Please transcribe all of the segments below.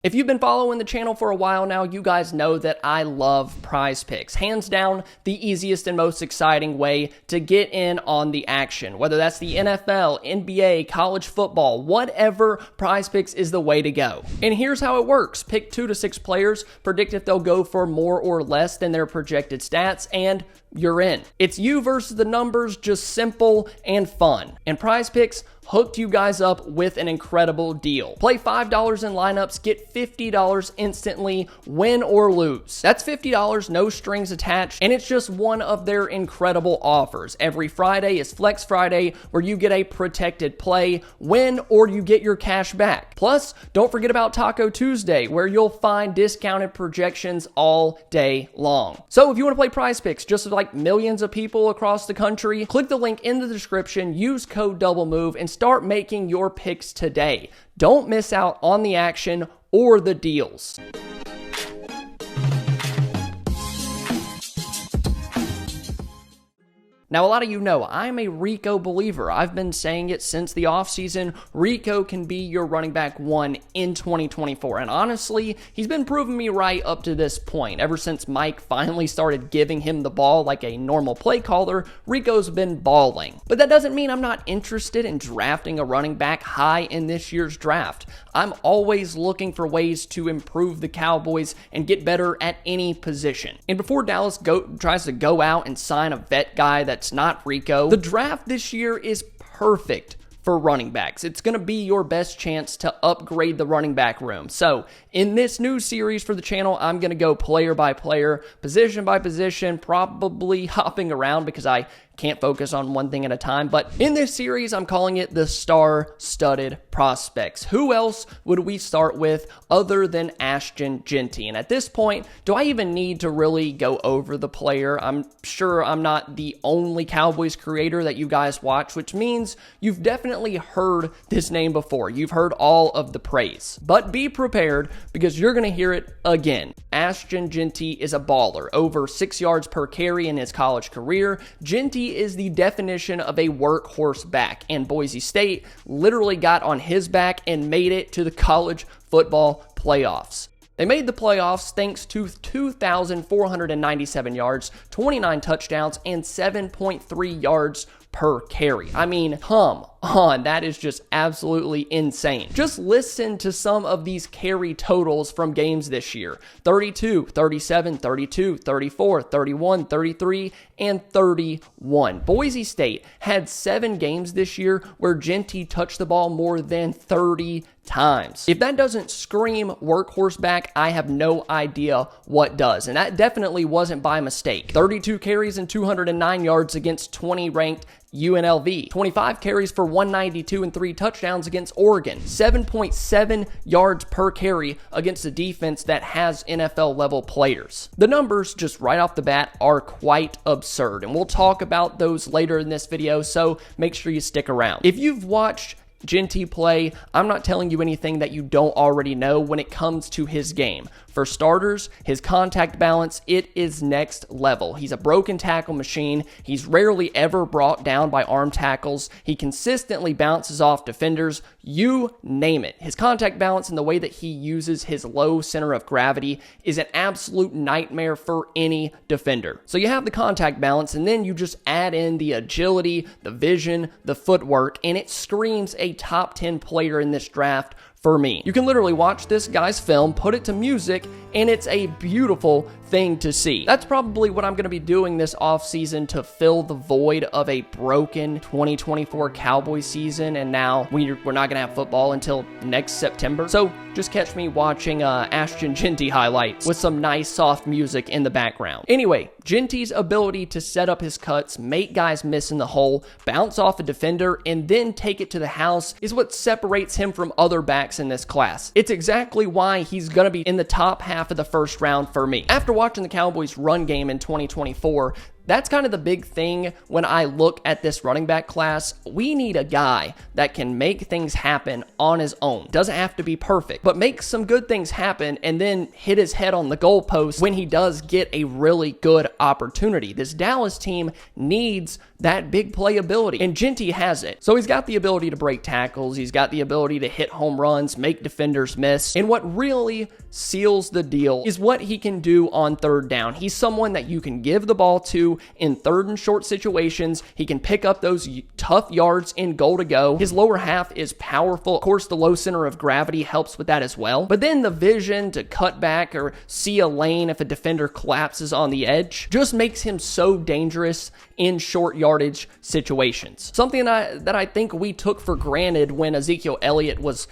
If you've been following the channel for a while now, you guys know that I love PrizePicks. Hands down, the easiest and most exciting way to get in on the action. Whether that's the NFL, NBA, college football, whatever, PrizePicks is the way to go. And here's how it works. Pick 2 to 6 players, predict if they'll go for more or less than their projected stats, and you're in. It's you versus the numbers, just simple and fun. And PrizePicks hooked you guys up with an incredible deal. Play $5 in lineups, get $50 instantly, win or lose. That's $50, no strings attached, and it's just one of their incredible offers. Every Friday is Flex Friday, where you get a protected play, win, or you get your cash back. Plus, don't forget about Taco Tuesday, where you'll find discounted projections all day long. So if you want to play PrizePicks just like millions of people across the country, click the link in the description, use code DOUBLEMOVE, and start making your picks today. Don't miss out on the action or the deals. Now, a lot of you know I'm a Rico believer. I've been saying it since the offseason. Rico can be your running back 1 in 2024. And honestly, he's been proving me right up to this point. Ever since Mike finally started giving him the ball like a normal play caller, Rico's been balling. But that doesn't mean I'm not interested in drafting a running back high in this year's draft. I'm always looking for ways to improve the Cowboys and get better at any position. And before Dallas tries to go out and sign a vet guy that's not Rico, the draft this year is perfect for running backs. It's going to be your best chance to upgrade the running back room. So in this new series for the channel, I'm going to go player by player, position by position, probably hopping around because I can't focus on one thing at a time. But in this series, I'm calling it the star-studded prospects. Who else would we start with other than Ashton, Jeanty? And at this point, do I even need to really go over the player? I'm sure I'm not the only Cowboys creator that you guys watch, which means you've definitely heard this name before. You've heard all of the praise. But be prepared, because you're going to hear it again. Ashton Jeanty is a baller. Over 6 yards per carry in his college career. Jeanty is the definition of a workhorse back, and Boise State literally got on his back and made it to the college football playoffs. They made the playoffs thanks to 2,497 yards, 29 touchdowns, and 7.3 yards per carry. I mean, come on, that is just absolutely insane. Just listen to some of these carry totals from games this year. 32, 37, 32, 34, 31, 33, and 31. Boise State had 7 games this year where Jeanty touched the ball more than 30 times. If that doesn't scream workhorse back, I have no idea what does. And that definitely wasn't by mistake. 32 carries and 209 yards against 20-ranked UNLV. 25 carries for 192 and 3 touchdowns against Oregon. 7.7 yards per carry against a defense that has NFL level players. The numbers just right off the bat are quite absurd, and we'll talk about those later in this video, so make sure you stick around. If you've watched Jeanty play, I'm not telling you anything that you don't already know when it comes to his game. For starters, his contact balance, it is next level. He's a broken tackle machine. He's rarely ever brought down by arm tackles. He consistently bounces off defenders. You name it. His contact balance and the way that he uses his low center of gravity is an absolute nightmare for any defender. So you have the contact balance, and then you just add in the agility, the vision, the footwork, and it screams a top 10 player in this draft for me. You can literally watch this guy's film, put it to music, and it's a beautiful thing to see. That's probably what I'm going to be doing this offseason to fill the void of a broken 2024 Cowboys season, and now we're not going to have football until next September. So just catch me watching Ashton Jeanty highlights with some nice soft music in the background. Anyway, Jeanty's ability to set up his cuts, make guys miss in the hole, bounce off a defender, and then take it to the house is what separates him from other backs in this class. It's exactly why he's going to be in the top half of the first round for me. After watching the Cowboys run game in 2024, that's kind of the big thing when I look at this running back class. We need a guy that can make things happen on his own. Doesn't have to be perfect, but make some good things happen and then hit his head on the goalpost when he does get a really good opportunity. This Dallas team needs that big playability, and Jeanty has it. So he's got the ability to break tackles, he's got the ability to hit home runs, make defenders miss, and what really seals the deal is what he can do on third down. He's someone that you can give the ball to in third and short situations. He can pick up those tough yards in goal to go. His lower half is powerful. Of course, the low center of gravity helps with that as well. But then the vision to cut back or see a lane if a defender collapses on the edge just makes him so dangerous in short yardage situations. Something that I think we took for granted when Ezekiel Elliott was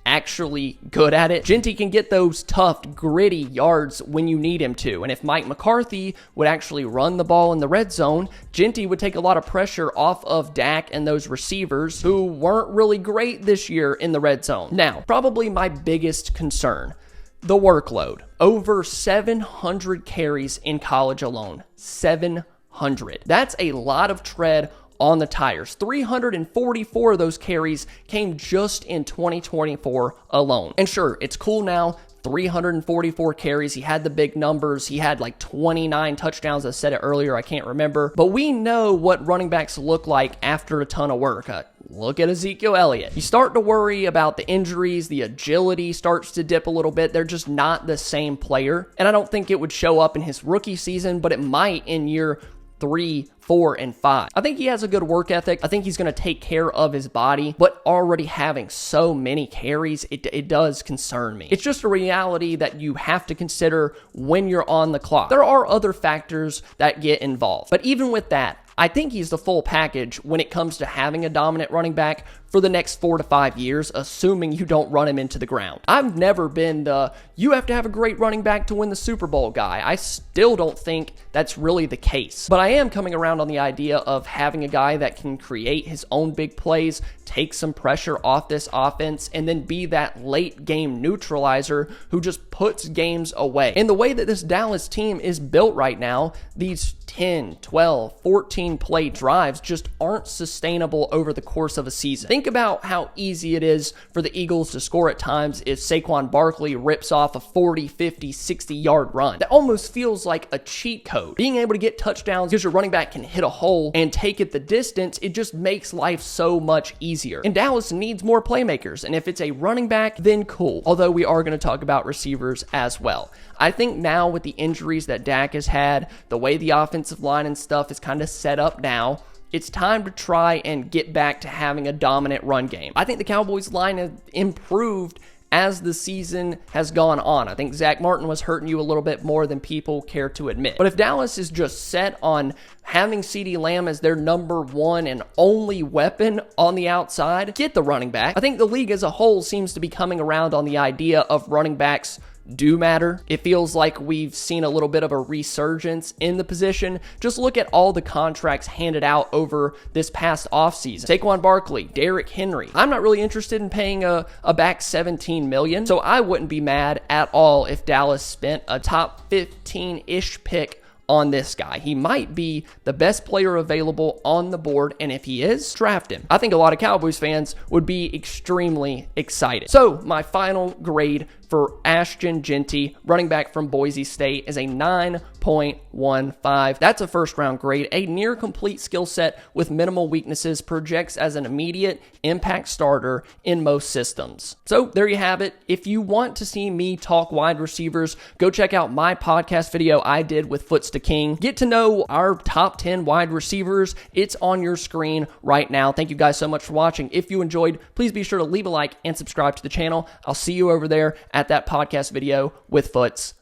actually good at it. Jeanty can get those tough, gritty yards when you need him to. And if Mike McCarthy would actually run the ball in the red zone, Jeanty would take a lot of pressure off of Dak and those receivers who weren't really great this year in the red zone. Now, probably my biggest concern, the workload. Over 700 carries in college alone. 700. That's a lot of tread on the tires. 344 of those carries came just in 2024 alone. And sure, it's cool now. 344 carries. He had the big numbers. He had like 29 touchdowns. I said it earlier. I can't remember. But we know what running backs look like after a ton of work. Look at Ezekiel Elliott. You start to worry about the injuries. The agility starts to dip a little bit. They're just not the same player. And I don't think it would show up in his rookie season, but it might in year 3, 4, and 5. I think he has a good work ethic. I think he's going to take care of his body, but already having so many carries, it does concern me. It's just a reality that you have to consider when you're on the clock. There are other factors that get involved, but even with that, I think he's the full package when it comes to having a dominant running back for the next 4 to 5 years, assuming you don't run him into the ground. I've never been the, you have to have a great running back to win the Super Bowl guy. I still don't think that's really the case. But I am coming around on the idea of having a guy that can create his own big plays, take some pressure off this offense, and then be that late game neutralizer who just puts games away. And the way that this Dallas team is built right now, these 10, 12, 14 play drives just aren't sustainable over the course of a season. Think about how easy it is for the Eagles to score at times if Saquon Barkley rips off a 40, 50, 60-yard run. That almost feels like a cheat code. Being able to get touchdowns because your running back can hit a hole and take it the distance, it just makes life so much easier. And Dallas needs more playmakers, and if it's a running back, then cool. Although we are going to talk about receivers as well. I think now with the injuries that Dak has had, the way the offensive line and stuff is kind of set up now, it's time to try and get back to having a dominant run game. I think the Cowboys line has improved as the season has gone on. I think Zach Martin was hurting you a little bit more than people care to admit. But if Dallas is just set on having CeeDee Lamb as their number one and only weapon on the outside, get the running back. I think the league as a whole seems to be coming around on the idea of running backs do matter. It feels like we've seen a little bit of a resurgence in the position. Just look at all the contracts handed out over this past offseason. Saquon Barkley, Derrick Henry. I'm not really interested in paying a back $17 million, so I wouldn't be mad at all if Dallas spent a top 15-ish pick on this guy. He might be the best player available on the board, and if he is, draft him. I think a lot of Cowboys fans would be extremely excited. So my final grade for Ashton Jeanty, running back from Boise State, is a 9.15. That's a first-round grade. A near-complete skill set with minimal weaknesses, projects as an immediate impact starter in most systems. So there you have it. If you want to see me talk wide receivers, go check out my podcast video I did with Foots to King. Get to know our top 10 wide receivers. It's on your screen right now. Thank you guys so much for watching. If you enjoyed, please be sure to leave a like and subscribe to the channel. I'll see you over there at that podcast video with Foots.